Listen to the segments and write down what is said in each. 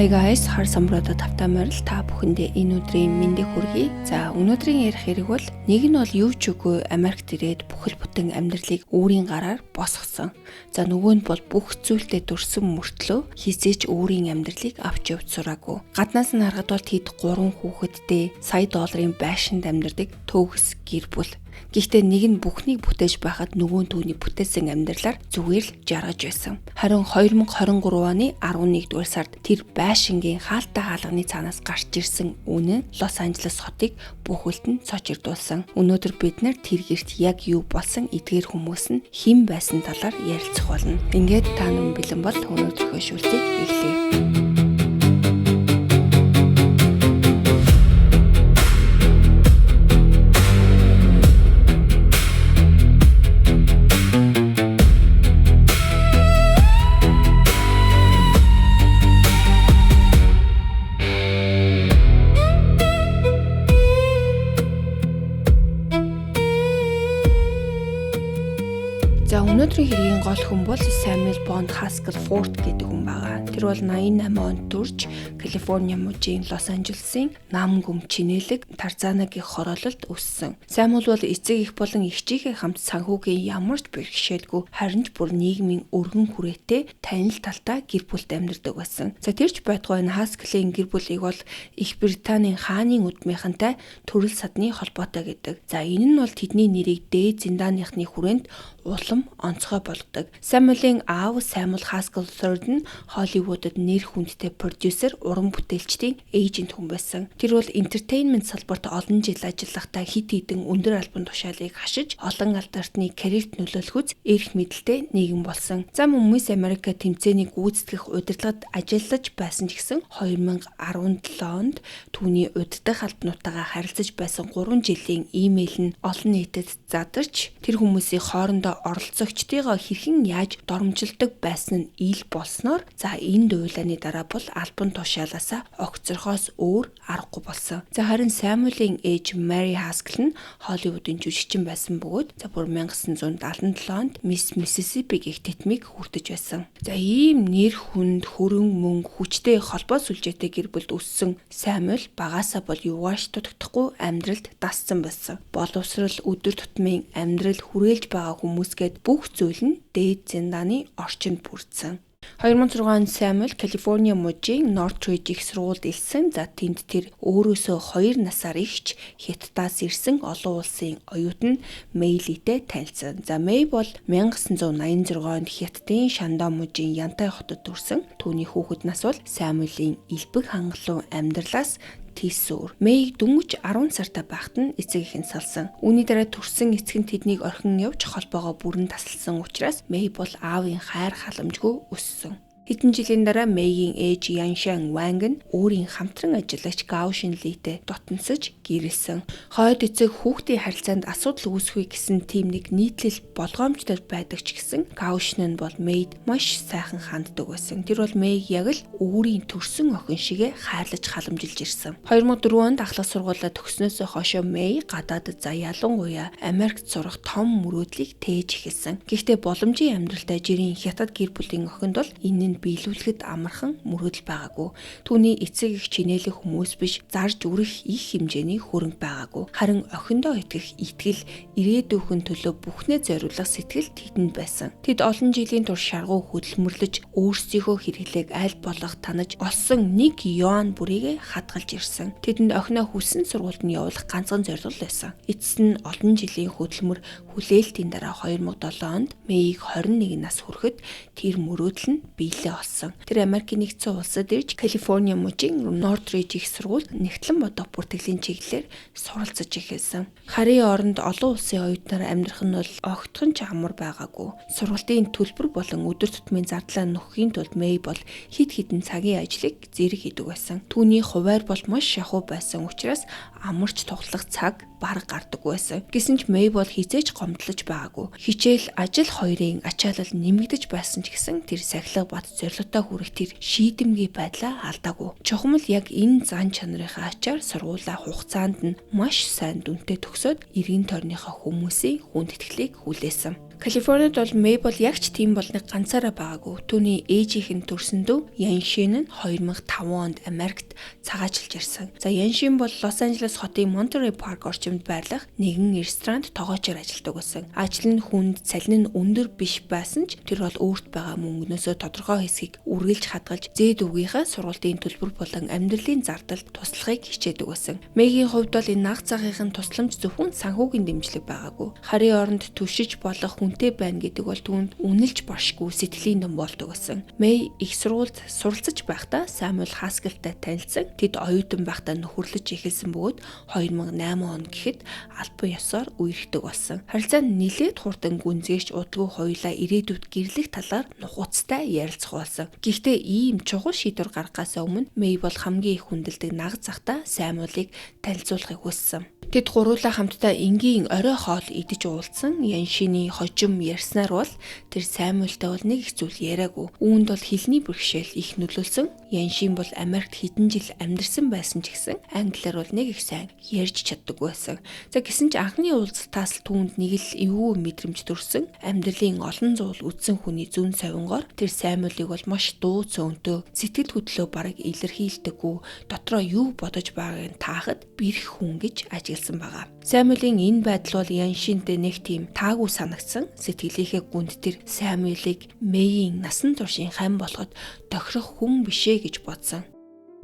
Hi guys, хар самбаруудад тавтамаар л та бүхэндээ энэ өдрийн мэндийг хүргэе. За өнөөдрийн ярих хэрэг бол нэг нь бол юу ч үгүй Америкт ирээд бүхэл бүтэн амьдралыг өөрийн гараар босгосон. За нөгөө нь бол бүх зүйлдээ дүрсэн мөртлөө хизээч өөрийн амьдралыг авч явж сураагүй. Гаднаас нь харахад бол тэд 3 хүүхэдтэй сая долларын байшинд амьдардаг төгс гэр бүл. Гэхдээ нэг нь бүхнийг бүтээж байхад нөгөө нь түүний бүтээсэн амьдралаар зүгээр л жаргаж байсан. Харин 2023 оны 11-р сард тэр байшингийн хаалттай хаалганы цаанаас гарч ирсэн үнэн Лос Анжелес хотыг бүхэлд нь цочирдуулсан. Өнөөдөр бид нар тэр гэрт яг юу болсон эдгээр хүмүүс нь хэн байсан талаар ярилцах болно. Ингээд та нар бэлэн бол өнөөдрийнхөө шүлтийг эхлэе. За өнөөдрийн хэргийн гол хүн бол Samuel Bond Haskell Ford гэдэг хүн байгаа. Тэр бол 88 онд төрж Калифорни мужийн Лос Анжелесийн нам гүм чинэлэг Тарзанагийн хороололд өссөн. Samuel бол эцэг эх болон эгчийнхээ хамт санхүүгийн ямар ч бэрхшээлгүй харин ч бүр нийгмийн өргөн хүрээтэй танил талтай гэр бүлд амьдардаг байсан. За тэрч байтугай энэ Haskell-ийн гэр бүлийг бол Их Британийн хааны удмынхантай төрөл садны холбоотой гэдэг. За энэ нь бол тэдний нэрийг дээд зиндааныхны хүрээнд улам онцгой болгодог. Samuel-ийн аав Samuel Haskell III нь Холливуудад нэр хүндтэй продюсер, уран бүтээлчдийн эйжент хүн байсан. Тэр бол entertainment салбарт олон жил ажиллахдаа хэд хэдэн өндөр албан тушаалыг хашиж, олон алдаартны карьерт нөлөөлөхөц эрх мэдэлтэй нийгэм болсон. Зам Өмнөс Америк тэмцээнийг гүйцэтгэх удирдлагад ажиллаж байсан ч гэсэн 2017 онд түүний удирдах албануудтайгаа харилцаж байсан 3 жилийн имэйл нь олон нийтэд задарч, тэр хүмүүсийн хоорондоо оролцогчдыгоо хэрхэн яаж доромжилдог байсан нь ил болсноор за энэ дуйлааны дараа бол албан тушаалаасаа огцорхоос өөр аргагүй болсон. За харин Samuel-ийн ээж Mary Haskell нь Холливуудын жүжигчин байсан бөгөөд за бүр 1977 онд Miss Mississippi гэх титмийг хүртэж байсан. За ийм нэр хүнд хөрөн мөнгө хүчтэй холбоо сүлжээтэй гэр бүлд өссөн Samuel багаасаа бол юугаач дутагдахгүй амьдралд дассан байсан. Боловсрал, өдөр тутмын амьдрал хүрээлж байгаа хүмүүсгээд бүх зүйл нь дээд зиндааны орчинд бүрдсэн. 2006 онд Samuel Калифорни мужийн Нортridge их сургуульд илсэн. За тэнд тэр өөрөөсөө 2 насаар ихч Хятадаас ирсэн олон улсын оюутан Мэйлитэй танилцсан. За Мэй бол 1986 онд Хятадын Шандон мужийн Янтай хотод төрсэн. Түүний хүүхэд нас бол Samuel-ийн элбэг хангалуун амьдралаас тийсүр. Мэй дөнгөж 10 сартай байхад нь эцэг их нь салсан. Үүний дараа төрсэн эцэг нь тэднийг орхин явж холбоогоо бүрэн тасалсан учраас Мэй бол аавын хайр халамжгүй өссөн. Хэдэн жилийн дараа Мэйгийн ээж Яншан Ванг нь өөрийн хамтран ажиллагч Гау Шинлитэй дотносож гэрэлсэн. Хойд эцэг хүүхдийн харилцаанд асуудал үүсэхүй гэсэн тийм нэг нийтлэл болгоомжтой байдаг ч гэсэн Гау Шин нь бол Мэйд маш сайхан ханддаг байсан. Тэр бол Мэйг яг л өөрийн төрсөн охин шигэ хайрлаж халамжилж ирсэн. 2004 онд ахлах сургуулаа төгснөөсөө хойшоо Мэй гадаадд за ялангуяа Америкт сурах том мөрөөдлийг тээж эхэлсэн. Гэхдээ боломжийн амьдралтай жирийн Хятад гэр бүлийн охинд бол энэ биелүүлэхэд амархан мөрөөдөл байгаагүй. Түүний эцэг их чинээлэх хүмүүс биш, зарж үрэх их хэмжээний хөрөнгө байгаагүй. Харин охиндоо итгэх итгэл, ирээдүйн төлөө бүхнээ зориулах сэтгэл тэдэнд байсан. Тэд олон жилийн турш шаргуу хөдөлмөрлөж, өөрсдийнхөө хэрэглээг аль болох танаж олсон 1 юан бүрийг хадгалж ирсэн. Тэдэнд охиноо хүссэн сургуульд нь явуулах ганцхан зорилго байсан. Эцэст нь олон жилийн хөдөлмөр хүлээлтийн дараа 2007 онд Мэйг 21 нас хүрэхэд тэр мөрөөдөл нь биелээ олсон. Тэр Америкийн нэгдсэн улсад ирж Калифорни мужийн Нортридж их сургуульд нэгтлэн бодох бүртгэлийн чиглэлээр суралцаж эхэлсэн. Харийн оронд олон улсын оюутнаар амьдрах нь бол огтхон ч амар байгаагүй. Сургалтын төлбөр болон өдөр тутмын зардлаа нөхөхийн тулд Мэй бол хэд хэдэн цагийн ажлыг зэрэг хийдэг байсан. Түүний хуваар бол маш шахуу байсан учраас амарч тоглох цаг бараг гардаг байсан. Гэсэн ч Мэй бол хизээч гомдлож байгаагүй. Хичээл, ажил хоёрын ачаалал нэмэгдэж байсан ч гэсэн тэр сахилга бат зорилготой хүрэх тэр шийдэмгий байдлаа алдаагүй. Чухам л яг энэ зан чанарынхаа ачаар сургуулаа хугацаанд нь маш сайн дүнтэй төгсөөд эргэн тойрныхоо хүмүүсийн хүнд итгэлийг хүлээсэн. Калифорнид бол Мэй бол яг ч тийм болныг ганцаараа байгаагүй. Түүний ээжийнх нь төрсөн дүү Яншин нь 2005 онд Америкт цагаажилж ирсэн. За Яншин бол Лос Анжелес хотын Монтерей парк орчимд байрлах нэгэн ресторанд тоогоочоор ажилладаг байсан. Ажил нь хүнд, цалин нь өндөр биш байсан ч тэр бол өөрт байгаа мөнгнөөсөө тодорхой хэсгийг үргэлж хадгалж зээд үгийнхээ сургуулийн төлбөр болон амьдралын зардалд туслахыг хичээдэг байсан. Мэйгийн хувьд бол энэ наг цагийн тусламж зөвхөн санхүүгийн дэмжлэг байгаагүй. Харийн оронд түшиж болох үнэтэй байна гэдэг бол түүнд үнэлж баршгүй сэтгэлийн ном болдог гэсэн. Мэй их сургуульд суралцж байхдаа Самуэль Хаскелтай танилцсан. Тэд оюутан байхдаа нөхөрлөж эхэлсэн бөгөөд 2008 он гэхэд албан ёсоор үерхдэг болсон. Харилцаа нь нэлээд хурдан гүнзгийч удалгүй хоёулаа ирээдүйд гэрлэх талаар нухацтай ярилцах болсон. Гэхдээ ийм чухал шийдвэр гаргахаас өмнө Мэй бол хамгийн их хүндэлдэг наг захтай Самуэлийг танилцуулахыг хүссэн. Тэд гуруулаа хамтдаа энгийн орой хоол идэж уулзсан. Яншины хожим ярьснаар бол тэр Самуэльтай бол нэг их зүйл яриаггүй. Үүнд бол хэлний бэрхшээл их нөлөөлсөн. Яншин бол Америкт хэдэн жил амьдарсан байсан ч гэсэн англиар бол нэг их сайн ярьж чаддаг байсан. За гэсэн ч анхны уулзалтаас л түүнд нэг л эвгүй мэдрэмж төрсөн. Амьдралын олон зуул үдсэн хүний зүүн совингоор тэр Самуэлийг бол маш дуу цөөнтэй, сэтгэл хөдлөлөө бараг илэрхийлдэггүй, дотроо юу бодож байгааг нь таахад бэрх хүн гэж ажигласан байгаа. Самуэлийн энэ байдал бол Яншинтэй нэг тийм таагүй санагдсан. Сэтгэлийнхээ гүнд тэр Самуэлийг Мэйийн насан туршийн хань болгоод тохирох хүн бишээ гэж бодсон.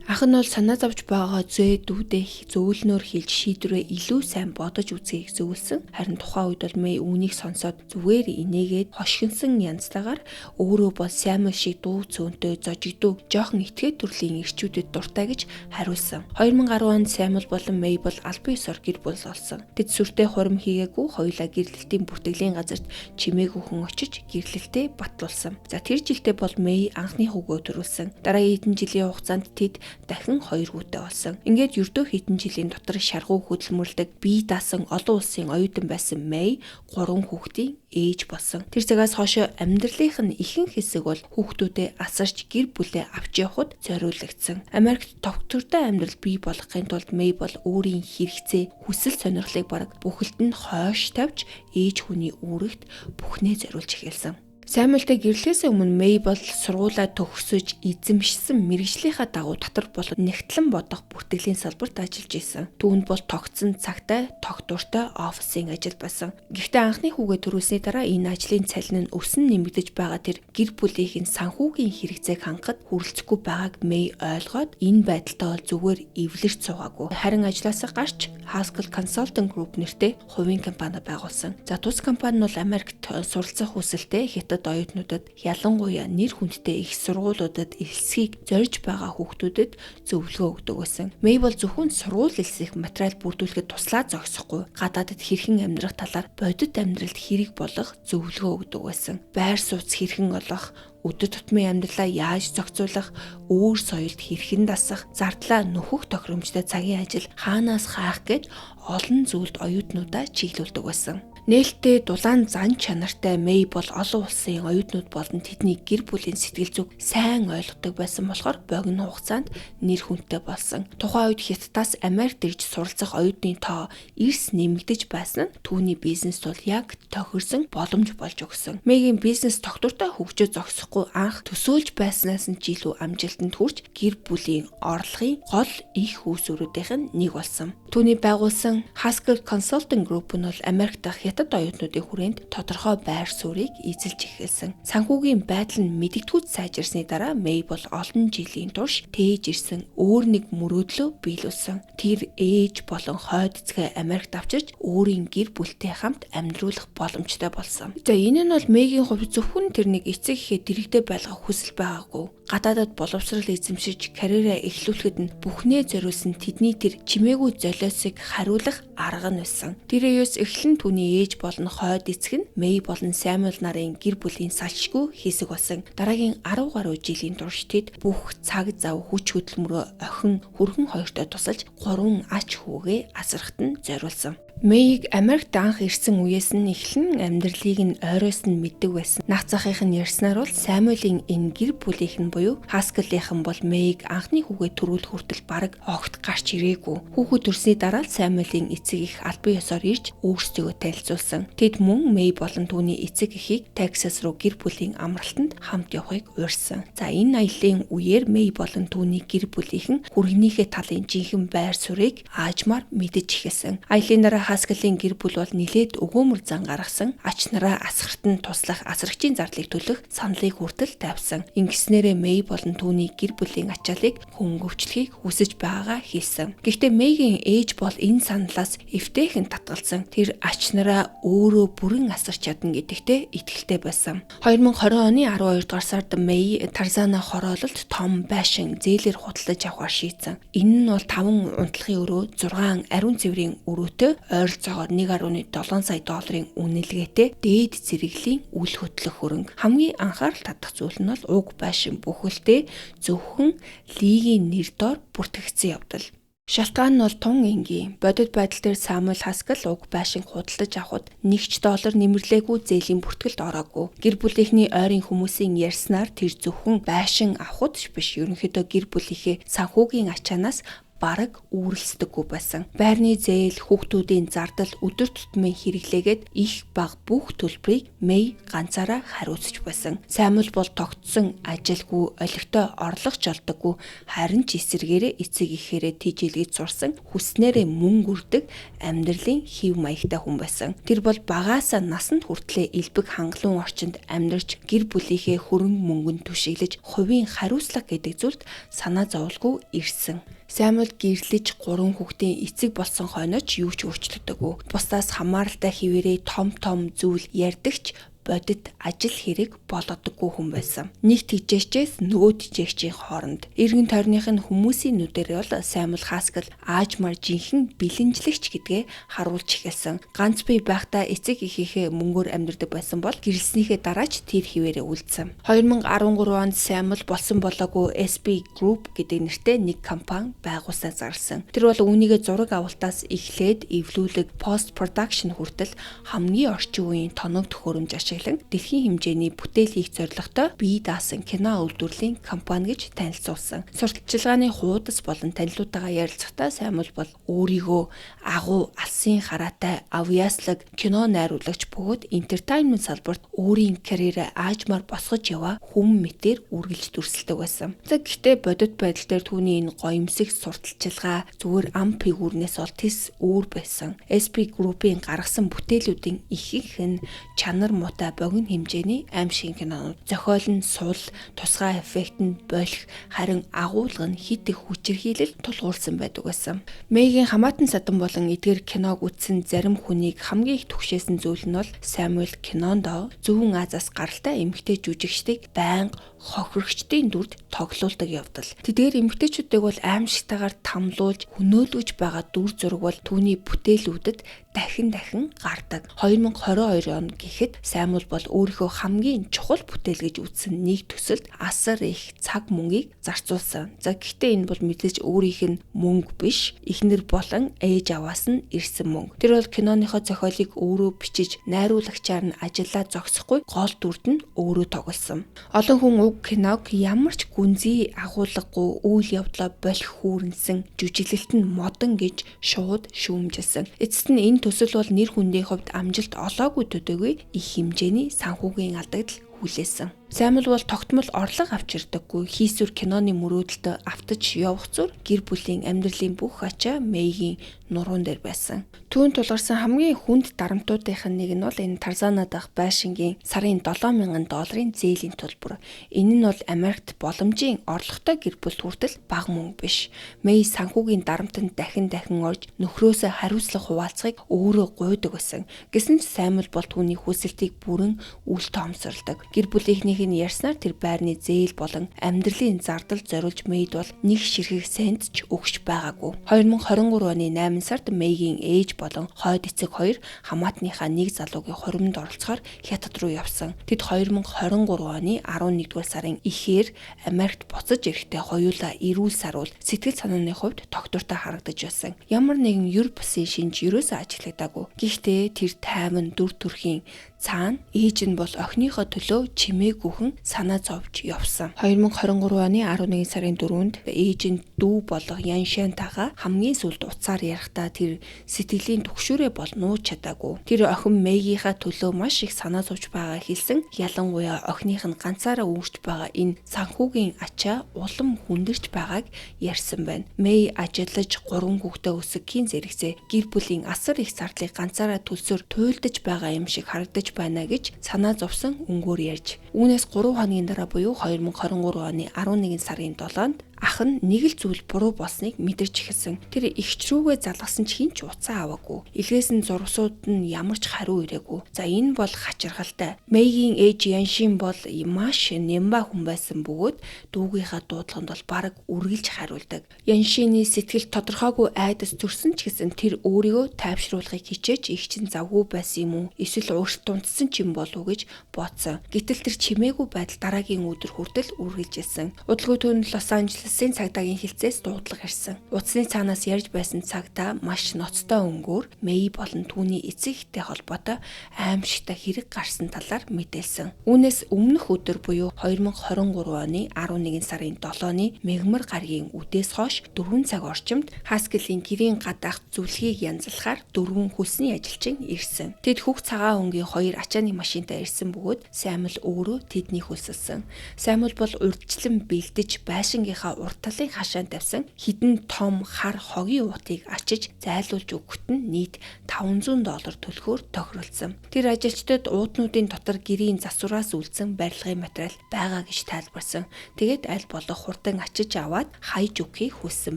Ах нь бол санаа зовж байгаа зөөдүүдээ зөөлнөөр хийж шийдвэрээ илүү сайн бодож үзхийг зөвлөсөн. Харин тухайн үед бол Мэй үүнийг сонсоод зүгээр инээгээд хошгинсон янзтайгаар өөрөө бол Самуэль шиг дуу цөөнтэй зожигдуу жоохон итгээд төрлийн ирчүүдэд дуртай гэж хариулсан. 2010 онд Самуэль болон Мэй бол албан ёсоор гэр бүл болсон. Тэд сүртэй хурим хийгээгүй хоёулаа гэрлэлтийн бүртгэлийн газарт чимээгүй хүн очиж гэрлэлтээ батлуулсан. За тэр жилдээ бол Мэй анхны хүүгээ төрүүлсэн. Дараагийн хэдэн жилийн хугацаанд тэд дахин 2 хүүтэй болсон. Ингээд ердөө хэдэн жилийн дотор шаргуу хөдөлмөрлөдөг бие даасан олон улсын оюутан байсан Мэй 3 хүүхдийн ээж болсон. Тэр цагаас хойш амьдралынх нь ихэнх хэсэг бол хүүхдүүдээ асарч гэр бүлээ авч явахд зориулагдсан. Америкт тогтвортой амьдрал бий болгохын тулд Мэй бол өөрийн хэрэгцээ, хүсэл сонирхлыг бараг бүхэлд нь хойш тавьж ээж хүний үүрэгт бүхнээ зориулж эхэлсэн. Самуэльтэй гэрлээс өмнө Мэй бол сургуулаа төгсөж эзэмшсэн мэргэжлийнхаа дагуу татвар болоод нэгтлэн бодох бүртгэлийн салбарт ажиллаж исэн. Түүнд бол тогтсон цагтай, тогтвортой офисын ажил байсан. Гэхдээ анхны хүүгээ төрүүлсний дараа энэ ажлын цалин нь өсөн нэмэгдэж байгаа тэр гэр бүлийнх нь санхүүгийн хэрэгцээг хангахад хүрэлцэхгүй байгааг Мэй ойлгоод энэ байдалтай бол зүгээр эвлэрч суугаагүй. Харин ажлаасаа гарч Haskell Consulting Group нэртэй хувийн компани байгуулсан. За тус компани нь бол Америкт суралцах хүсэлтэй хятад оюутнуудад ялангуяа нэр хүндтэй их сургуулиудад элсхийг зорж байгаа хүүхдүүдэд зөвлөгөө өгдөг байсан. Мэй бол зөвхөн сургууль элсэх материал бүрдүүлэхэд туслаа зогсохгүй, гадаадд хэрхэн амьдрах талаар бодит амьдралд хэрэг болох зөвлөгөө өгдөг байсан. Байр сууц хэрхэн олох, өдөр тутмын амьдралаа яаж зохицуулах, өөр соёлд хэрхэн дасах, зардлаа нөхөх тохиромжтой цагийн ажил хаанаас хаах гэд олон зүйлд оюутнуудаа чиглүүлдэг байсан. Нээлттэй дулаан зан чанартай Мэй бол олон улсын оюутнууд болон тэдний гэр бүлийн сэтгэл зүг сайн ойлгодог байсан болохоор богино хугацаанд нэр хүндтэй болсон. Тухайн үед Хятадаас Америкт ирж суралцах оюутны тоо эрс нэмэгдэж байсан нь түүний бизнест бол яг тохирсон боломж болж өгсөн. Мэйгийн бизнес тогтвортой хөгжиж зогсохгүй анх төсөөлж байснаас нь ч илүү амжилтанд хүрч гэр бүлийн орлогын гол их үүсвэрүүдийнх нь нэг болсон. Түүний байгуулсан Haskell Consulting Group нь бол Америкт хятад оюутнуудын хүрээнд тодорхой байр суурийг эзэлж эхэлсэн. Санхүүгийн байдал нь мэдэгдхүйд сайжирсны дараа Мэй бол олон жилийн турш тээж ирсэн өөр нэг мөрөөдлөө биелүүлсэн. Тэр ээж болон хойд эцгээ Америкт авчирч өөрийн гэр бүлтэй хамт амьдруулах боломжтой болсон. За энэ нь бол Мэйгийн хувьд зөвхөн тэр нэг эцэг эхээ дэрэгдээ байлгах хүсэл байгаагүй. Гадаадад боловсрал эзэмшиж карьераа эхлүүлэхэд нь бүхнээ зориулсан тэдний тэр чимээгүй золиосыг хариулах арга нь байсан. Тэрээс эхлэн түүний ээж болон хойд эцэг нь Мэй болон Самуэль нарын гэр бүлийн салшгүй хэсэг болсон. Дараагийн 10 гаруй жилийн турш тэд бүх цаг зав хүч хөдөлмөрөө охин хүрхэн хоёртой тусалж 3 ач хүүгээ асрахт нь зориулсан. Мэйг Америкт анх ирсэн үеэс нь эхлэн амьдралыг нь ойроос нь мэддэг байсан. Нах захынх нь ярьснаар бол Самуэлийн энэ гэр бүлийнх нь буюу Хаскелийнхэн бол Мэйг анхны хүүгээ төрүүлэх хүртэл бараг огт гарч ирээгүй. Хүүхэд төрсний дараа л Самуэлийн эцэг их албан ёсоор ирж өөрсдөө танилцуулсан. Тэд мөн Мэй болон түүний эцэг эхийг Texas руу гэр бүлийн амралтанд хамт явахыг уурсан. За энэ аяллаа үеэр Мэй болон түүний гэр бүлийнхэн хүргэнийхээ талын жинхэнэ байр суурийг аажмаар мэдэж эхэлсэн. Аяллаа дараа Хаскеллийн гэр бүл бол нилээд өгөөмөр зан гаргасан, ач нараа асгарт нь туслах асрагчийн зардлыг төлөх саналыг хүртэл тавьсан. Ингэснээрээ Мэй болон түүний гэр бүлийн ачааллыг хөнгөвчлөхийг хүсэж байгаагаа хэлсэн. Гэхдээ Мэйгийн ээж бол энэ саналаас эвтэйхэн татгалзсан. Тэр ач нараа өөрөө бүрэн асарч чадна гэдэгтээ итгэлтэй байсан. 2020 оны 12 дугаар сард Мэй Тарзана хороололд том байшин зээлээр худалдаж авахар шийдсэн. Энэ нь бол 5 унтлагын өрөө, 6 ариун цэврийн өрөөтэй ойролцоогоор 1.7 сая долларын үнэлгээтэй дээд зэрэглэлийн үл хөдлөх хөрөнгө. Хамгийн анхаарал татах зүйл нь бол уг байшин бүхэлдээ зөвхөн лигийн нэр доор бүртгэгдсэн явдал. Шалтгаан нь бол тун энгийн. Бодит байдал дээр Самуэль Хаскел уг байшин худалдаж авахд $1 нэмэрлээгүй зээлийн бүртгэлд ороогүй. Гэр бүлийнхний ойрын хүмүүсийн ярьснаар тэр зөвхөн байшин авахд биш, ерөнхийдөө гэр бүлийнхээ санхүүгийн ачаанаас бараг үүрэлцдэггүй байсан. Байрны зээл, хүүхдүүдийн зардал өдөр тутмын хэрэглээгээд их бага бүх төлбөрийг Мэй ганцаараа хариуцж байсан. Самуэль бол тогтсон ажилгүй, олигтой орлого жолдоггүй, харин ч эсэргээрээ эцэг ихээрээ тижилгэж сурсан, хүснээрээ мөнгө үрдэг амьдралын хэв маягтай хүн байсан. Тэр бол багаасаа насанд хүртлээр элбэг хангалуун орчинд амьдарч гэр бүлийнхээ хөрөнгө мөнгөнд түшиглэж хувийн хариуцлага гэдэг зүйлд санаа зовлгүй ирсэн. Самуэль гэрлэж 3 хүүхдийн эцэг болсон хойноч юу ч өөрчлөгдөөгүй. Бусдаас хамааралтай хിവэрээ том зүйл ярьдагч бодит ажил хэрэг болгодоггүй хүн байсан. Нэг тийжээчээс нөгөө тийжээчийн хооронд эргэн тойрных нь хүмүүсийн нүдээр бол Самуэль Хаскел аажмаар жинхэнэ бэлэнжлэгч гэдгээ харуулж эхэлсэн. Ганц бие байхдаа эцэг эхийнхээ мөнгөөр амьдардаг байсан бол гэрэлснийхээ дараач тэр хിവэрээ үлдсэн. 2013 онд Самуэль болсон болоогүй SB Group гэдэг нэртэй нэг компани байгуулсан зарласан. Тэр бол үүнийгээ зураг авалтаас эхлээд эвлүүлэг, пост production хүртэл хамгийн орчин үеийн тоног төхөөрөмж дэлхийн хэмжээний бүтээл хийх зорилготой бие даасан кино үйлдвэрлэлийн компани гэж танилцуулсан. Сурталчилгааны хуудас болон танилуудаагаа ярилцахдаа Самуэль бол өөрийгөө агуу, алсын хараатай, авьяаслаг кино найруулагч бөгөөд entertainment салбарт өөрийн карьераа аажмаар босгож яваа хүн мэтээр үргэлж дүрсэлдэг байсан. Гэхдээ бодит байдал дээр түүний энэ гоёмсог сурталчилгаа зүгээр ам фигүрнээс бол тис өөр байсан. SB Group-ийн гаргасан бүтээлүүдийн ихэнх нь чанар муутай богино хэмжээний аимшиг кинонууд. Зохиол нь сул, тусгай эффект нь болох, харин агуулга нь хит их хүчирхийлэл тулгуурсан байдаг байсан. Мэйгийн хамаатан садан болон эдгээр киног үзсэн зарим хүнийг хамгийн их түгшээсэн зүйл нь бол Самуэль кинонд Зүүн Азиас гаралтай эмэгтэй жүжигчдийг байнга хохирогчдын дүрд тоглуулдаг явдал. Тэдгээр эмэгтэйчүүдийг бол аимшигтайгаар тамлуулж, хөнөөлөж байгаа дүр зураг бол түүний бүтээлүүдэд дахин гардаг. 2022 он гэхэд Самуэль бол өөрийнхөө хамгийн чухал бүтээл гэж үзсэн нэг төсөлд асар их цаг мөнгийг зарцуулсан. За гэхдээ энэ бол мэдээж өөрийнх нь мөнгө биш, эхнэр болон ээж аваас нь ирсэн мөнгө. Тэр бол киноныхоо зохиолыг өөрөө бичиж, найруулагчаар нь ажиллаа зогсохгүй гол дүрд нь өөрөө тоглосон. Олон хүн уг киног ямар ч гүнзгий агуулгагүй үйл явдлаа болох хүүрнсэн, жүжиглэлт нь модон гэж шууд шүүмжилсэн. Эцэст нь энэ төсөл бол нэр хүндийн хувьд амжилт олоогүй төдийгүй их хэмжээний санхүүгийн алдагдал хүлээсэн. Самуэль бол тогтмол орлого авчирдаггүй, хийсвэр киноны мөрөөдөлтөд автаж явах зүр гэр бүлийн амьдралын бүх ачаа Мэйгийн нуруунд дээр байсан. Түүнд тулгарсан хамгийн хүнд дарамтуудынх нь нэг нь бол энэ Тарзана дахь байшингийн сарын $7,000 зээлийн төлбөр. Энэ нь бол Америкт боломжийн орлоготой гэр бүлд хүртэл бага мөнгө биш. Мэй санхүүгийн дарамтанд дахин орж нөхрөөсөө хариуцлага хуваалцахыг өөрөө гуйдаг байсан. Гэсэн ч Самуэль бол түүний хүсэлтийг бүрэн үл тоомсордог. Гэр бүлийнхний Эхнийх нь ярьснаар тэр байрны зээл болон амьдралын зардал зориулж Мэйд бол нэг ширхэг сент ч өгч байгаагүй. 2023 оны 8 сард Мэйгийн ээж болон хойд эцэг хоёр хамаатныхаа нэг залуугийн хоримд оролцохоор Хятад руу явсан. Тэд 2023 оны 11-р сарын ихээр Америкт буцаж ирэхдээ хоёулаа эрүүл саруул сэтгэл санааны хувьд доктортой харагдаж байсан. Ямар нэгэн юр бусын шинж ерөөсөө ажиглагдаагүй. Гэхдээ тэр тайван дүр төрхийн цаана ээж нь бол охиныхоо төлөө чимээгүйхэн санаа зовж явсан. 2023 оны 11 сарын 4-нд ээж нь дүү болох Яншантайгаа хамгийн сүүлд уцаар ярихдаа тэр сэтгэлийн түгшүүрээ бол нууж чадаагүй. Тэр охин Мэгийнхаа төлөө маш их санаа зовж байгаа хэлсэн. Ялангуяа охиных нь ганцаараа үүрч байгаа энэ санхүүгийн ачаа улам хүндэрч байгааг ярьсан байна. Мэй ажиллаж 3 хүүхдээ өсгөхийн зэрэгцээ гэр бүлийн асар их зардлыг ганцаараа төлсөөр туйлдаж байгаа юм шиг харагдаж байна гэж санаа зовсон өнгөөр ярьж. Үүнээс 3 хоногийн дараа буюу 2023 оны 11 сарын 7-нд ах нь нэг л зүйл буруу болсныг мэдэрч эхэлсэн. Тэр эгч рүүгээ залгасан ч хин ч уцаа аваагүй. Илгээс нь зургасууд нь ямар ч хариу ирээгүй. За энэ бол хачиргалтай. Мэйгийн ээж Яншин бол маш нямба хүн байсан бөгөөд дүүгийнхаа дуудлаганд бол бараг үргэлж хариулдаг. Яншины сэтгэл тодорхойгүй айдас төрсөн ч гэсэн тэр өөрийгөө тайвшруулахыг хичээж эгч нь завгүй байсан юм уу? Эсвэл өөрт тунцсан ч юм болов уу гэж бодсон. Гэтэл тэр чимээгүй байдал дараагийн өдөр хүртэл үргэлжилсэн. Удалгүй түүнд Лос Анжелесийн цагдаагийн хилцээс дуудлага ирсэн. Утасны цаанаас ярьж байсан цагдаа маш ноцтой өнгөөр Мэй болон түүний эцэг эхтэй холбоотой аимшигтай хэрэг гарсан талаар мэдээлсэн. Үүнээс өмнөх өдөр буюу 2023 оны 11 сарын 7-ны мегмар гаригийн үдээс хойш 4 цаг орчимд Хаскелийн гэрийн гадаах зүлгийг янзлахаар 4 хөлсний ажилчин ирсэн. Тэд хүүхд цагаан өнгийн 2 ачааны машинтай ирсэн бөгөөд Саймл өөрөө тэднийг хөлсөлсөн. Саймл бол урьдчилан бэлдэж байшингийнхаа урт талын хашаанд тавьсан хідэн том хар хогийн уутыг ачиж зайлуулж өгөхөд нь нийт $500 төлөхөөр тохиролцсон. Тэр ажилчдад уутнуудын дотор гэрийн засвараас үлдсэн барилгын материал байгаа гэж тайлбарсан. Тэгээд аль болох хурдан ачиж аваад хайж өгөхийг хүссэн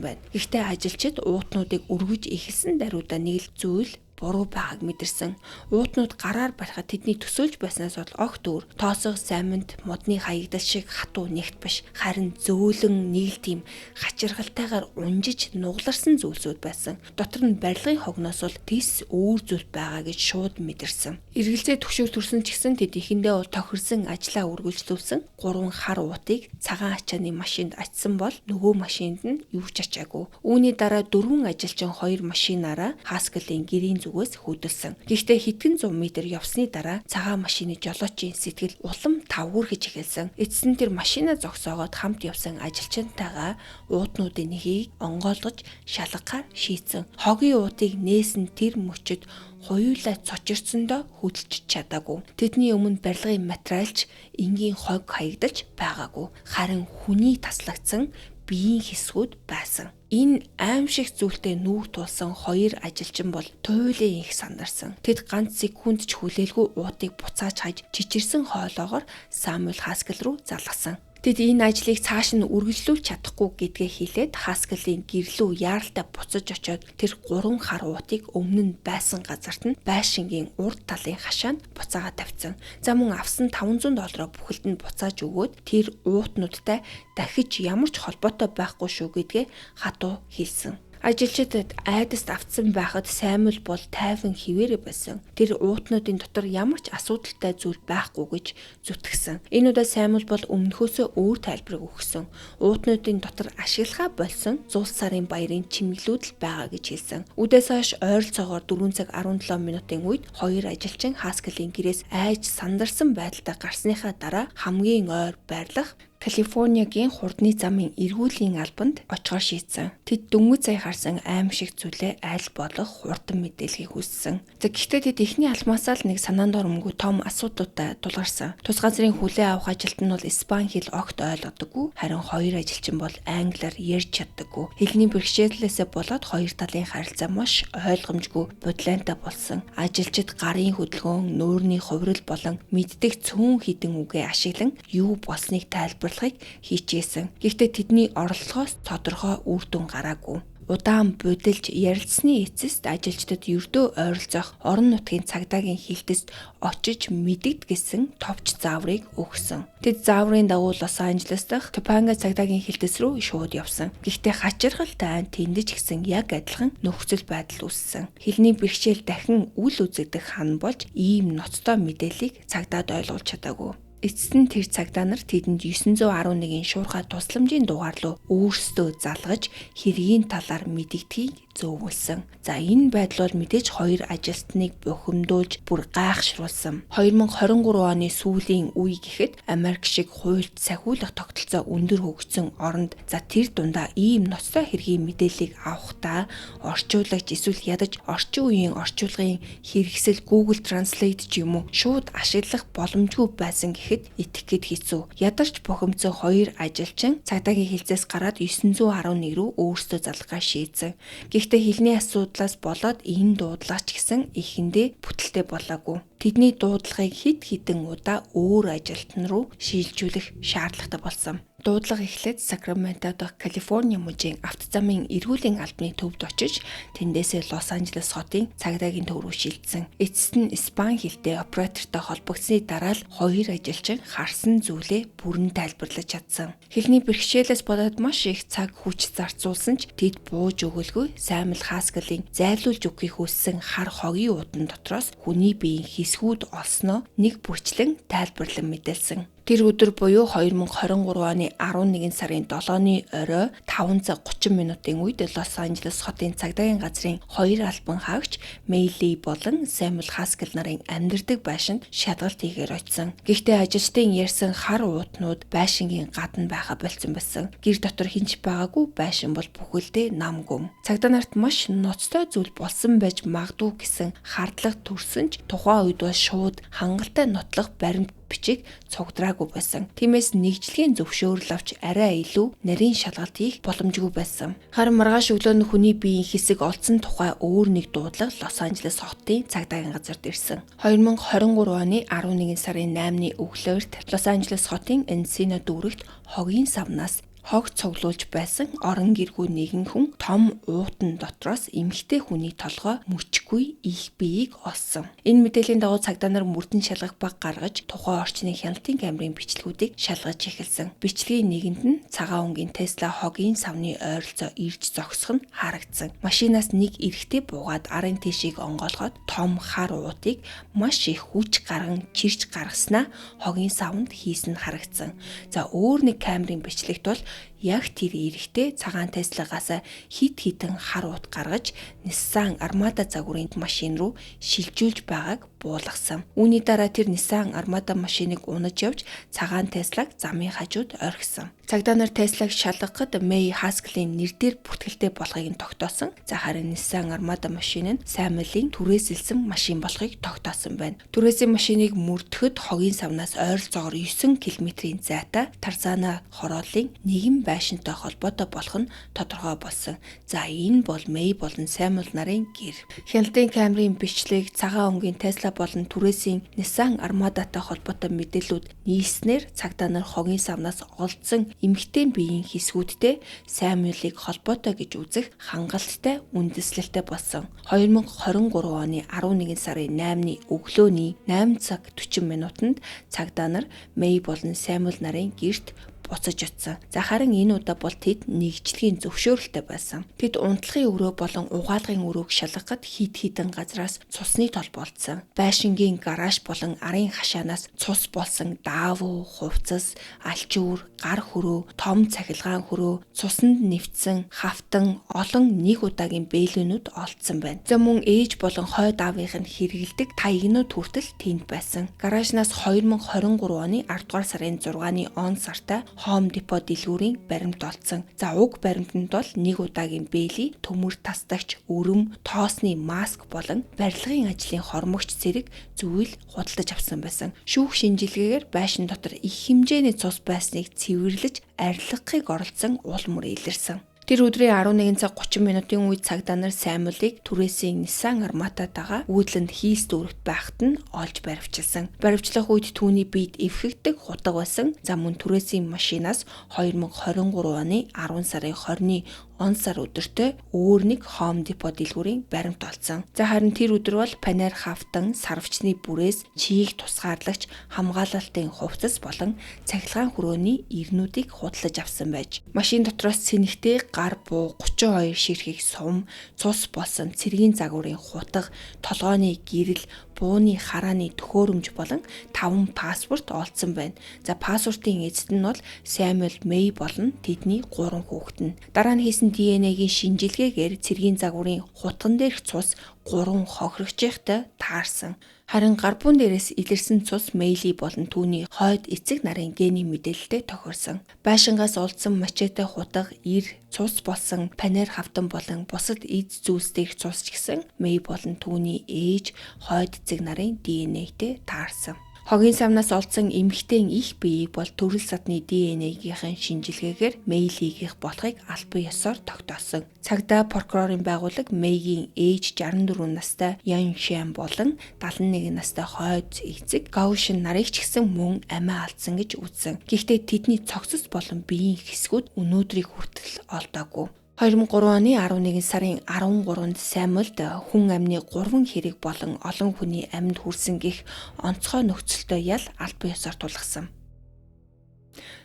байна. Гэхдээ ажилчид уутнуудыг өргөж эхэлсэн даруйда нэг л зүйл буруу байгааг мэдэрсэн. Уутнууд гараар барихад тэдний төсөөлж байснаас бол огт өөр тоосох саймонд модны хаягдал шиг хатуу нэгт биш харин зөөлөн нэг л тийм хачиргалтайгаар унжиж нугларсан зүйлсүүд байсан. Дотор нь барилгын хогноос бол тис өөр зүйл байгаа гэж шууд мэдэрсэн. Эргэлзээ төгшөөр төрсөн ч гэсэн тэд ихэндээ бол тохирсон ажлаа үргэлжлүүлсэн 3 хар уутыг цагаан ачааны машинд ачсан бол нөгөө машинд нь юу ч ачаагүй. Үүний дараа 4 ажилчин 2 машинаараа Хаскелийн гэрийн зүгээс хөдөлсөн. Гэхдээ хэдхэн 100 м явсны дараа цагаан машины жолоочийн сэтгэл улам тавгуурхиж эхэлсэн. Эцэст нь тэр машинаа зогсоогоод хамт явсан ажилчинтайгаа уутнуудын нэгийг онгойлгож шалгахаар шийдсэн. Хогийн уутыг нээсэн тэр мөчөд хоёулаа цочирсондоо хөдөлж чадаагүй. Тэдний өмнө барилгын материалч энгийн хог хаягдалж байгаагүй. Харин хүний таслагдсан биеийн хэсгүүд байсан. Энэ аимшиг зүйлтэй нүүх тулсан 2 ажилчин бол туйлын их сандарсан. Тэд ганц секунд ч хүлээлгүй уутыг буцааж хаяж чичирсэн хоолоогоор Самуэль Хаскел руу залгасан. Тэд энэ ажлыг цааш нь үргэлжлүүлж чадахгүй гэдгээ хэлээд Хаскелийн гэрлүү яаралтай буцаж очиод тэр 3 хар уутыг өмнө нь байсан газарт нь байшингийн урд талын хашаанд буцаагаад тавьсан. За мөн авсан $500 бүхэлд нь буцааж өгөөд тэр уутнуудтай дахиж ямар ч холбоотой байхгүй шүү гэдгээ хатуу хэлсэн. Ажилчдад айдаст автсан байхад Саймл бол тайван хിവэрэ байсан. Тэр уутнуудын дотор ямар ч асуудалтай зүйл байхгүй гэж зүтгэсэн. Энэ удаа Саймл бол өмнөхөөсөө өөр тайлбарыг өгсөн. Уутнуудын дотор ашиглахаа болсон зулс сарын баярын чимэглүүд л байгаа гэж хэлсэн. Үдээс хойш ойролцоогоор 4 цаг 17 минутын үед 2 ажилчин Хаскелийн гэрээс айж сандарсан байдалтай гарсныхаа дараа хамгийн ойр байрлах Калифорниагийн хурдны замын эргүүлийн албанд очихоор шийдсэн. Тэд дөнгөж сая харсан аимшиг зүйлээ аль болох хурдан мэдээлхийг хүссэн. Гэхдээ тэд эхний алмаасаа л нэг санаанд оромгүй том асуудлуудтай тулгарсан. Тус газрын хүлээ авах ажилт нь бол Испани хэл огт ойлгодоггүй, харин 2 ажилчин бол англиар ярьж чаддаггүй. Хэлний бэрхшээлээсээ болоод 2 талын харилцаа маш ойлгомжгүй бодлонтой болсон. Ажилчид гарын хөдөлгөөн, нуурны хувирал болон мэддэг цөөн хідэн үгээ ашиглан юу болсныг тайлбарлахыг хийчихсэн. Гэхдээ тэдний оролдлогоос тодорхой үр дүн гараагүй. удаан будилж ярилцсны эцэст ажилчдад ердөө ойролцоох орон нутгийн цагдаагийн хилтэст очиж мэдэгд гэсэн товч зааврыг өгсөн. Тэд зааврын дагуу Лос Анжелес дахь Топанга цагдаагийн хилтэс рүү шууд явсан. Гэхдээ хачирхалтай тэндэж гисэн яг адилхан нөхцөл байдал үүссэн. Хилний бэрхшээл дахин үл үзэгдэх хан болж ийм ноцтой мэдээллийг цагдаад ойлгуулж чадаагүй. Эцэст нь тэр цагдаа нар тэдэнд 911-ийн шуурхай тусламжийн дугаар руу өөрсдөө залгаж хэргийн талаар мэдэгдхийг зөвлөсөн. За энэ байдал бол мэдээж хоёр ажилтныг бухимдуулж бүр гайхшруулсан. 2023 оны сүүлийн үе гэхэд Америк шиг хуульд сахиулах тогтолцоо өндөр хөгжсөн оронд за тэр дундаа ийм ноцтой хэргийн мэдээллийг авахдаа орчуулагч эсвэл ядаж орчин үеийн орчуулгын хэрэгсэл Google Translate ч юм уу шууд ашиглах боломжгүй байсан гэхэд итгэхэд хэцүү. Ядарч бухимдсан хоёр ажилчин цагдаагийн хилцээс гараад 911 рүү өөрсдөө залгахаа шийдсэн. Гэхдээ хилний асуудлаас болоод энэ дуудлагч гэсэн эхэндээ бүтэлтэй болоогүй. Тэдний дуудлагыг хэд хэдэн удаа өөр ажилтан руу шилжүүлэх шаардлагатай болсон. Дуудлага эхлээд Сакраменто дахь Калифорни мужийн автозамын эргүүлийн албаны төвд очиж тэндээсээ Лос Анжелес хотын цагдаагийн төв рүү шилжсэн. Эцэст нь Испани хэлтэй оператортой холбогдсны дараа л хоёр ажилчин харсан зүйлээ бүрэн тайлбарлаж чадсан. Хэлний бэрхшээлээс болоод маш их цаг хүч зарцуулсан ч тэд бууж өгөлгүй Саймон Хаскеллийн зайлуулж өгөхийг хүссэн хар хогийн уудан дотроос хүний биеийн хэсгүүд олсноо нэг бүрчлэн тайлбарлан мэдээлсэн. Тэр өдөр буюу 2023 оны 11 сарын 7-ны орой 5:30 минутын үед Лос Анжелес хотын цагдаагийн газрын хоёр албан хаагч Мэйли болон Саймон Хаскел нарын амьдардаг байшинд шалгалт хийгээр очсон. Гэхдээ ажилчдын ярьсан хар уутнууд байшингийн гадна байха болцсон байсан. Гэр дотор хинч байгаагүй байшин бол бүхэлдээ нам гүм. Цагдаа нарт маш ноцтой зүйл болсон байж магадгүй гэсэн хардлага төрсөн ч тухайн үед бол шууд хангалттай нотлох баримт бичиг цугдраагүй байсан. Тиймээс нэгжлэгийн зөвшөөрөл авч арай илүү нарийн шалгалт хийх боломжгүй байсан. Харин маргааш өглөө нь хүний биеийн хэсэг олдсон тухай өөр нэг дуудлага Лос Анжелес хотын цагдаагийн газарт ирсэн. 2023 оны 11 сарын 8-ны өглөөрт Лос Анжелес хотын Энсино дүүрэгт хогийн савнаас хог цуглуулж байсан орон гэргүй нэгэн хүн том уутан дотроос эмэгтэй хүний толгой мөчгүй их биеийг олсон. Энэ мэдээллийн дагуу цагдаа нар мөрдөн шалгах баг гаргаж тухайн орчны хяналтын камерын бичлэгүүдийг шалгаж эхэлсэн. Бичлэгийн нэгэнд нь цагаан өнгийн Tesla хогийн савны ойролцоо ирж зогсох нь харагдсан. Машинаас нэг эрэгтэй буугаад арын тишийг онгоолгоод том хар уутыг маш их хүч гарган чирч гаргаснаа хогийн савнд хийсэн харагдсан. За өөр нэг камерын бичлэгт бол яг тэр эрэгтэй цагаан Tesla-гаас хит хитэн хар уут гаргаж Nissan Armada загварын машин руу шилжүүлж байгааг буулгасан. Үүний дараа тэр Nissan Armada машиныг унаж явж цагаан Tesla-г замын хажууд орхисон. Цагдаа нар Tesla-г шалгахад Мэй Хасклийн нэр дээр бүртгэлтэй болохыг нь тогтоосон. За харин Nissan Armada машин нь Саймолийн түрээс илсэн машин болохыг тогтоосон байна. Түрээсийн машиныг мөрдөхөд хогийн савнаас ойролцоогоор 9 км-ийн зайтай Тарзана хорооллын нэгэн байшинтай холбоотой болох нь тодорхой болсон. За энэ бол Мэй болон Саймон нарын гэр. Хяналтын камерын бичлэг, цагаан өнгийн Tesla болон түрээсийн Nissan Armada-тай холбоотой мэдээллүүд нийлснээр цагдаа нар хогийн савнаас олдсон эмэгтэй биеийн хэсгүүдтэй Саймоныг холбоотой гэж үзэх хангалттай үндэслэлтэй болсон. 2023 оны 11 сарын 8-ны өглөөний 8:40 минутанд цагдаа нар Мэй болон Саймон нарын гэрт буцаж очсон. За харин энэ удаа бол тэд нэгжлэгийн зөвшөөрөлтэй байсан. Тэд унтлагын өрөө болон угаалгын өрөөг шалгахад хид хідэн газраас цусны тол болцсон. Байшингийн гараж болон арын хашаанаас цус болсон даавуу, хувцас, алчуур, гар хөрөө, том цахилгаан хөрөө, цуснд нэвтсэн хавтан олон нэг удаагийн бэлгэнүүд олдсон байна. За мөн ээж болон хойд аавынх нь хэрэгэлдэг таягнууд хүртэл тэнд байсан. Гаражнаас 2023 оны 10 дугаар сарын 6-ны он сартай Home Depot дэлгүүрийн баримт олдсон. За уг баримтанд бол нэг удаагийн бэйли, төмөр тасдагч, өрөм, тоосны маск болон барилгын ажлын хормогч зэрэг зүйл худалдаж авсан байсан. Шүүх шинжилгээгээр байшин дотор их хэмжээний цус байсныг цэвэрлэж арилгахыг оролцсон улмөр илэрсэн. Тэр өдрийн 11:30 үед цагдаа нар Саймоныг түрээсийн Nissan Armada-тайгаа үүдлэнд хийс дүүрэгт байхад нь олж баривчилсан. Баривчлах үед түүний биед эвхэгдэг хутаг байсан. За мөн түрээсийн машинаас 2023 оны 10 сарын 20-ны он сар өдөртөө өөр нэг Home Depot дэлгүүрийн баримт олсон. За харин тэр өдөр бол Панер хавтан сарвчны бүрээс чийг тусгаарлагч хамгаалалтын хувцас болон цахилгаан хүрээний ирнүүдийг худалдаж авсан байж. Машин дотроос цэнэгтэй гар буу 32 ширхэг сум, цус болсон цэргийн загварын хутга, толгойн гэрэл, бууны харааны төхөөрөмж болон 5 паспорт олдсон байна. За паспортын эзэд нь бол Samuel May болон тэдний 3 хүүхэд нь. Дараа нь хийсэн ДНХ-гийн шинжилгээгээр цэргийн загварын хутган дээрх цус 3 хохирогчтой таарсан. Харин гар буун дээрээс илэрсэн цус Мэйли болон түүний хойд эцэг нарын гений мэдээлэлтэй тохирсон. Байшингаас олдсон мачете хутга, ир, цус болсон Панер хавтан болон бусад эд зүйлс дээрх цус ч гэсэн Мэй болон түүний ээж, хойд эцэг нарын ДНХ-тэй таарсан. Хогийн савнаас олдсон эмэгтэйн их биеийг бол төрөл садны ДНХ-ийн шинжилгээгээр Мэйлигийнх болохыг албан ёсоор тогтоосон. Цагдаа прокурорын байгууллага Мэйгийн ээж 64 настай Ян Шэн болон 71 настай хойд эцэг Гаушин нарыг ч гэсэн мөн амиа алдсан гэж үзсэн. Гэхдээ тэдний цогцос болон биеийн хэсгүүд өнөөдрийг хүртэл олдоогүй. 2003 оны 11 сарын 13-нд Самуэлд хүн амны 3 хэрэг болон олон хүний амьд хүрсэн гэх онцгой нөхцөлтэй ял албан ёсоор тулгасан.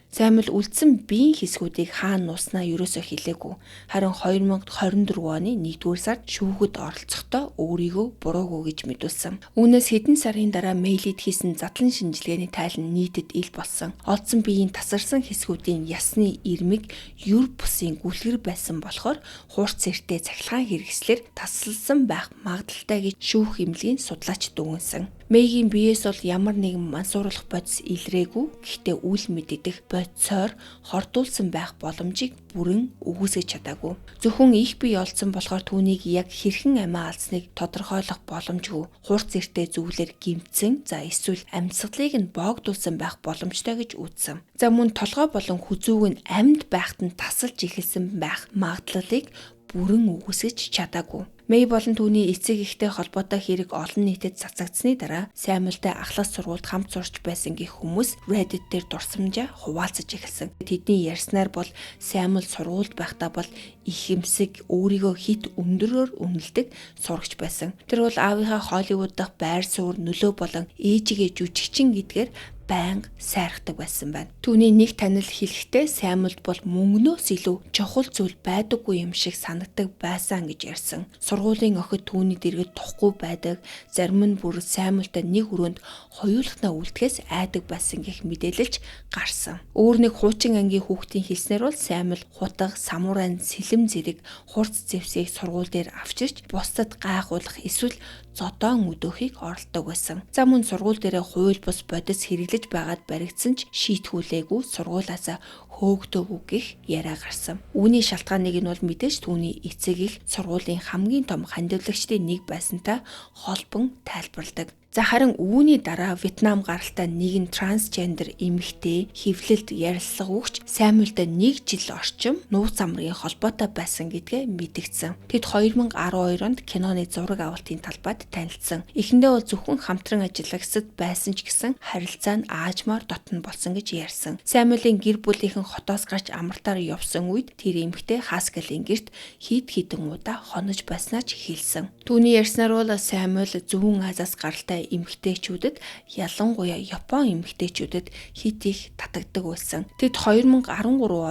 Самуэль үлдсэн биеийн хэсгүүдийг хаана нууснаа ерөөсөө хэлээгүй. Харин 2024 оны 1-р сард шүүхэд оролцохдоо өөрийгөө буруугүй гэж мэдүүлсэн. Үүнээс хэдэн сарын дараа Мэйлид хийсэн задлан шинжилгээний тайлан нийтэд ил болсон. Олдсон биеийн тасарсан хэсгүүдийн ясны ирмэг юр бусын гүлгэр байсан болохоор хуурц цэртэй цахилгаан хэрэгслэр тасалсан байх магадaltaй гэж шүүх эмнэлгийн судлаач дүгнсэн. Мэйгийн биеэс бол ямар нэгэн мансууруулах бодис илрээгүй. Гэхдээ үл мэддэх бодисоор хордуулсан байх боломжийг бүрэн үгүйсгэж чадаагүй. Зөвхөн их бие олдсон болохоор түүнийг яг хэрхэн амиа алдсныг тодорхойлох боломжгүй. Хуурц эртээ зүйлээр гимтсэн, за эсвэл амьсгалыг нь боогдуулсан байх боломжтой гэж үзсэн. За мөн толгой болон хүзүүг нь амьд байхад нь тасалж эхэлсэн байх магадлалыг бүрэн үгүйсгэж чадаагүй. Мэй болон түүний эцэг эхтэй холбоотой хэрэг олон нийтэд цацагдсны дараа Самуэльтэй ахлах сургуульд хамт сурч байсан гэх хүмүүс Reddit дээр дурсамжаа хуваалцаж эхэлсэн. Тэдний ярьснаар бол Самуэль сургуульд байхдаа бол их эмсэг өөрийгөө хит өндөрөөр үнэлдэг сурагч байсан. Тэр бол аавынхаа Холливуд дахь байр суурь нөлөө болон ээжигээ жүжигчин гэдгээр байнга сайрхдаг байсан байна. Түүний нэг танил хэлэхдээ Самуэлд бол мөнгнөөс илүү чухал зүйл байдаггүй юм шиг санагддаг байсан гэж ярьсан. Сургуулийн охид түүний дэргэд тухгүй байдаг, зарим нь бүр Самуэльтай нэг өрөөнд хоёулахнаа үлдэхээс айдаг байсан гэх мэдээлэлч гарсан. Өөр нэг хуучин ангийн хүүхдийн хэлснээр бол Самуэль хутга, самурайн, сэлэм зэрэг хурц зэвсгийг сургууль дээр авчирч бусдад гайхуулах эсвэл зодоон өдөөхийг оролдог байсан. За мөн сургууль дээрээ хууль бус бодис хэрэглэж байгаад баригдсан ч шийтгүүлээгүй, сургуулаасаа хөөгдөөгүй гэх яриа гарсан. Үүний шалтгааныг нь бол мэдээж түүний эцэг их сургуулийн хамгийн том хандивлагчдын нэг байсантай холбон тайлбарладаг. За харин үүний дараа Вьетнам гаралтай нэгэн трансгендер эмэгтэй хэвлэлд ярилцлага өгч Самуэльтэй 1 жил орчим нууц амрын холбоотой байсан гэдгээ мэдгдсэн. Тэд 2012 онд киноны зураг авалтын талбайд танилцсан. Эхэндээ бол зөвхөн хамтран ажиллагсад байсан ч гэсэн харилцаа нь аажмаар дотно болсон гэж ярьсан. Самуэлийн гэр бүлийнхэн хотоос гарч амралтаар явсан үед тэр эмэгтэй Хаскалийн гэрт хэд хэдэн удаа хонож байснаа ч хэлсэн. Түүний ярьснаар бол Самуэль Зүүн Азиас гаралтай эмэгтэйчүүдэд ялангуяа Япон эмэгтэйчүүдэд хит их татагддаг байсан. Тэд 2013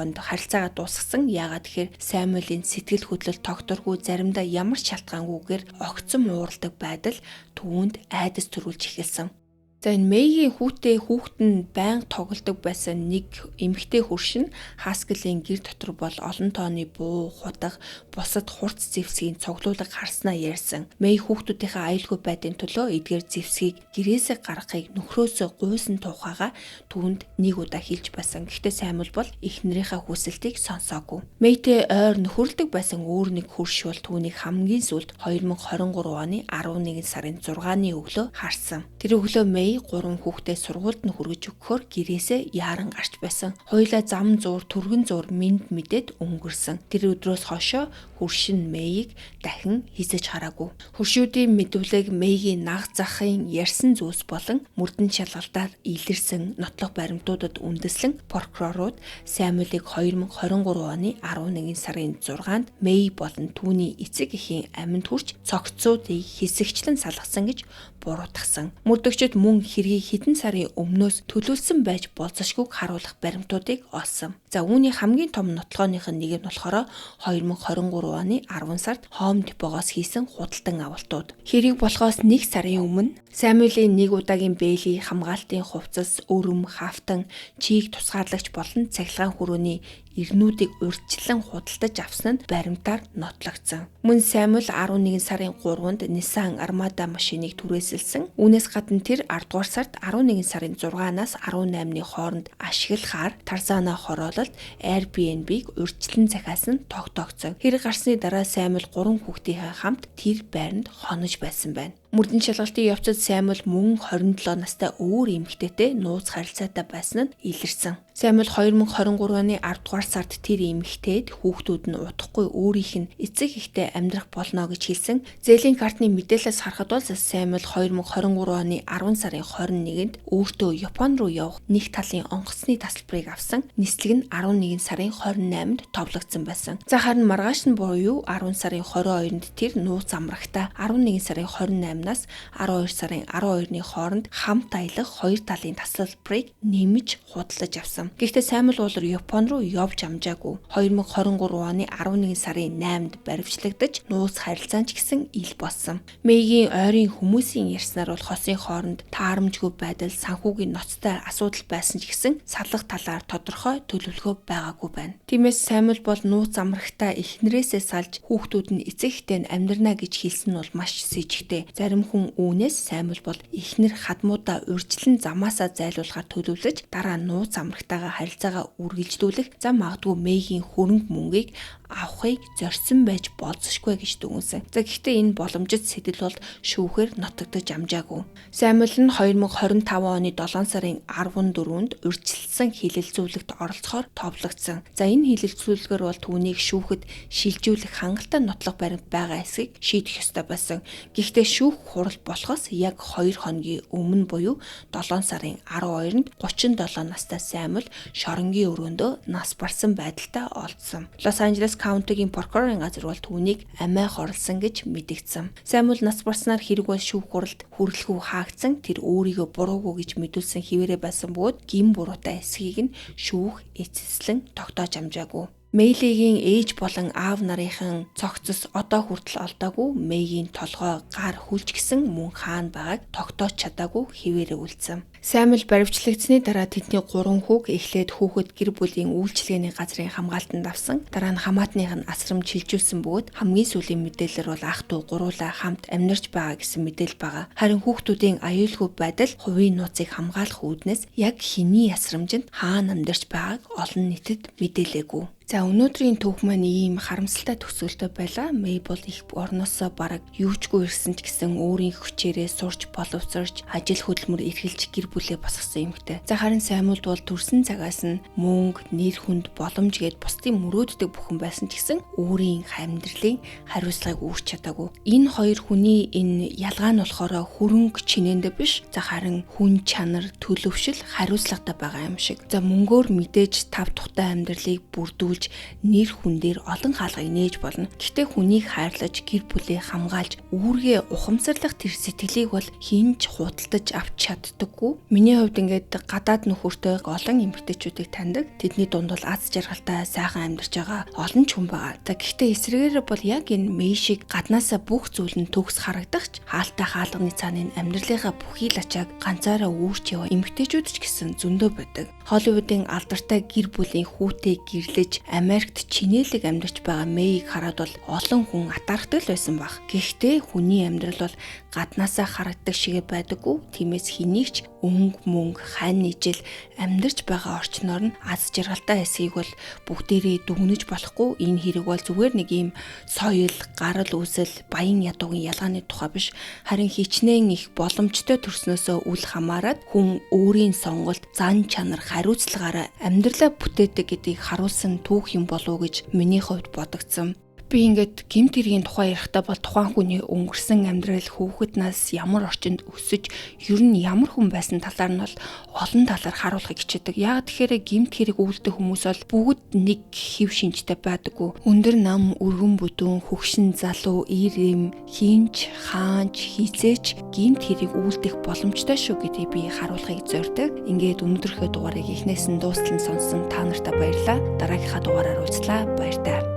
онд харилцаагаа дуусгасан. Яагаад тэгэхээр Самуэлийн сэтгэл хөдлөл тогтворгүй, заримдаа ямар ч шалтгаангүйгээр огцом уурладаг байдал түүнд айдас төрүүлж эхэлсэн. За энэ Мэйгийн хүүхэд нь байнга тоглодог байсан нэг эмэгтэй хөршин Хаскалийн гэр дотор бол олон тооны буу, хутга, бусад хурц зэвсгийн цуглуулга харснаа ярьсан. Мэй хүүхдүүдийнхээ аюулгүй байдлын төлөө эдгээр зэвсгийг гэрээсээ гаргахыг нөхрөөсөө гуйсан тухайга түүнд нэг удаа хэлж байсан. Гэхдээ Самуэль бол эхнэрийнхээ хүсэлтийг сонсоогүй. Мэйтэй ойр нөхөрлөдөг байсан өөр нэг хөрш бол түүнийг хамгийн сүүлд 2023 оны 11 сарын 6-ны өглөө харсан. Тэр өглөө Мэй Мэй 3 хүүхдээ сургуульд нь хүргэж өгөхөөр гэрээсээ яаран гарч байсан. Хоёулаа зам зуур, түргэн зуур мэд мэдээд өнгөрсөн. Тэр өдрөөс хойшоо хөршин Мэйг дахин хизэж хараагүй. Хөршүүдийн мэдүүлэг Мэйгийн наг захын ярьсан зүйлс болон мөрдөн шалгалтаар илэрсэн нотлох баримтуудад үндэслэн прокурорууд Саймюелийг 2023 оны 11 сарын 6-нд Мэй болон түүний эцэг эхийн амьд хүрч цогцсуудыг хэсэгчлэн салгасан гэж буруутгасан. Мөрдөгчд мөн хэргийг хэдэн сарын өмнөөс төлөвлөсөн байж болзошгүйг харуулах баримтуудыг олсон. За үүний хамгийн том нотлохооных нь нэг нь болохоор 2023 оны 10 сард Home Depot-гоос хийсэн худалдан авалтууд. Хэрэг болохоос 1 сарын өмнө Саймюелийн нэг удаагийн бэйли хамгаалтын хувцас, өрөм, хавтан, чийг тусгаарлагч болон цахилгаан хүрээний ирнүүдийг урьдчилан худалдаж авсан нь баримтаар нотлогдсон. Мөн Саймюель 11 сарын 3-нд Nissan Armada машиныг түрээсэлсэн. Үүнээс гадна тэр 10 дугаар сард 11 сарын 6-наас 18-ны хооронд ашиглахаар Tarzana хороололд Airbnb-г урьдчилан захиасан тогтоогдсон. Хэрэг гарсны дараа Саймюель 3 хүүхдийнхээ хамт тэр байранд хонож байсан байна. Мөрдөн шалгалтын явцад Саймюель мөн 27 настай өөр эмэгтэйтэй нууц харилцаатай байсан нь илэрсэн. Саймюель 2023 оны 10 дугаар сард тэр эмэгтэйд хүүхдүүд нь удахгүй өөрийнх нь эцэг ихтэй амьдрах болно гэж хэлсэн. Зээлийн картны мэдээлэлээс харахад бол Саймюель 2023 оны 10 сарын 21-нд өөртөө Япон руу явах нэг талын онгоцны тасалбарыг авсан. Нислэг нь 11 сарын 28-нд товлогдсон байсан. За харин маргааш нь буюу 10 сарын 22-нд тэр нууц амрагтаа 11 сарын 28-наас 12 сарын 12-ны хооронд хамт аялах хоёр талын тасалбарыг нэмж худалдаж авсан. Гэхдээ Саймюель бол Япон руу явж амжаагүй. 2023 оны 11 сарын 8-нд баривчлагдаж нууц харилцаан ч гэсэн ил болсон. Мэйгийн ойрын хүмүүсийн ярьснаар бол хосын хооронд таарамжгүй байдал, санхүүгийн ноцтой асуудал байсан ч гэсэн салах талаар тодорхой төлөвлөгөө байгаагүй байна. Тиймээс Саймюель бол нууц амрагтаа эхнэрээсээ салж хүүхдүүд нь эцэг ихтэй амьдрна гэж хэлсэн нь бол маш сэжигтэй. Зарим хүн үүнээс Саймюель бол эхнэр хадмуудаа урьдчилан замаасаа зайлуулахаар төлөвлөж дараа нууц амрагтаа харилцаагаа үргэлжлүүлэх, за магадгүй Мэйгийн хөрөнгө мөнгийг авахыг зорьсон байж болзошгүй гэж дүгнсэн. За гэхдээ энэ боломжит сэтэл бол шүүхээр нотогдож амжаагүй. Саймюель нь 2025 оны 7 сарын 14-нд урьдчилсан хилэлцүүлэгт оролцохоор товлогдсон. За энэ хилэлцүүлгээр бол түүнийг шүүхэд шилжүүлэх хангалттай нотлох баримт байгаа эсэхийг шийдэх ёстой байсан. Гэхдээ шүүх хурал болохоос яг 2 хоногийн өмнө буюу 7 сарын 12-нд 37 настай Саймюель шоронгийн өрөөндөө нас барсан байдалтай олдсон. Лос Анжелес Каунтигийн прокурорын газар бол түүнийг амиа хорлсон гэж мэдэгдсэн. Саймюель нас барснаар хэрэг бол шүүх хуралд хүргэлгүй хаагдсан. Тэр өөрийгөө буруугүй гэж мэдүүлсэн хэвээрээ байсан бөгөөд гин буруутай эсхийг нь шүүх эцэслэн тогтоож амжаагүй. Мэйлийн ээж болон аав нарын цогцос одоо хүртэл олдоогүй. Мэйгийн толгой гар хүлж гисэн мөн хаана байгааг тогтоож чадаагүй хэвээрээ үлдсэн. Саймюель баривчлагдсны дараа тэдний 3 хүүг эхлээд хүүхэд гэр бүлийн үйлчилгээний газрын хамгаалтанд авсан. Дараа нь хамаатных нь асрамж шилжүүлсэн бөгөөд хамгийн сүүлийн мэдээлэлээр бол ах トゥ гуруула хамт амьдарч байгаа гэсэн мэдээлэл байгаа. Харин хүүхдүүдийн аюулгүй байдал хувийн нууцыг хамгаалах үүднээс яг хэний асрамжинд хаана амьдарч байгааг олон нийтэд мэдээлээгүй. За өнөөдрийн түүх маань ийм харамсалтай төсөөлтөй байлаа. Мэй бол их орноосоо бараг юучгүй ирсэн ч гэсэн өөрийн хүчээрээ сурч боловсрч ажил хөдөлмөр эрхэлж гэр бүлээ босгосон эмэгтэй. За харин Саймюель бол төрсэн цагаас нь мөнгө, нэр хүнд, боломж гээд бусдын мөрөөддөг бүхэн байсан ч гэсэн өөрийн амьдралын хариуцлагыг үүрч чадаагүй. Энэ хоёр хүний энэ ялгаа нь болохоор хөрөнгө чинээндээ биш. За харин хүн чанар, төлөвшил, хариуцлагатай байгаа юм шиг. За мөнгөөр мэдээж тав тухтай амьдралыг бүрдүүл нэр хүн дээр олон хаалгыг нээж болно. Гэхдээ хүнийг хайрлаж, гэр бүлээ хамгаалж, үүргээ ухамсарлах тэр сэтгэлийг бол хинч худалдаж авч чаддаггүй. Миний хувьд ингээд гадаад нөхөртэй олон эмэгтэйчүүдийг таньдаг. Тэдний дунд бол аз жаргалтай, сайхан амьдарч байгаа олон ч хүн байгаа. За гэхдээ эсрэгээр бол яг энэ Мэй шиг гаднаасаа бүх зүйл нь төгс харагдахч хаалтай хаалганы цааны амьдралынхаа бүхий л ачааг ганцаараа үүрч яваа эмэгтэйчүүд ч гэсэн зөндөө байдаг. Холливуудын алдартай гэр бүлийн хүүтэй гэрлэж Америкт чинээлэг амьдарч байгаа Мэйг хараад бол олон хүн атаархдаг байсан баг. Гэхдээ хүний амьдрал бол гаднаасаа харагддаг шиг байдаггүй. Тиймээс хэнийг ч өнгө мөнгө хань ижил амьдарч байгаа орчноор нь аз жаргалтай эсэхийг бол бүгдээрээ дүгнэж болохгүй. Энэ хэрэг бол зүгээр нэг юм соёл, гарал үүсэл, баян ядуугийн ялгааны тухай биш, харин хичнээн их боломжтой төрснөөсөө үл хамааран хүн өөрийн сонголт, зан чанар, хариуцлагаараа амьдралаа бүтээдэг гэдгийг харуулсан түүх юм болов уу гэж миний хувьд бодогдсон. Би ингээд гэмт хэргийн тухай ярихдаа бол тухайн хүний өнгөрсөн амьдрал, хүүхэд нас ямар орчинд өсөж, ер нь ямар хүн байсан талаар нь бол олон талаар харуулахыг хичээдэг. Яг тэгэхээр гэмт хэрэг үйлдэх хүмүүс бол бүгд нэг хэв шинжтэй байдаггүй. Өндөр нам, өргөн бүдүүн, хөгшин залуу, ирэм, хинч, хаанч, хизээч гэмт хэрэг үйлдэх боломжтой шүү гэдгийг би харуулахыг зорддог. Ингээд өнөөдрийнхөө дугаарыг эхнээс нь дуустал нь сонссон та нартай баярлалаа. Дараагийнхаа дугаараар уулзлаа. Баяр таа.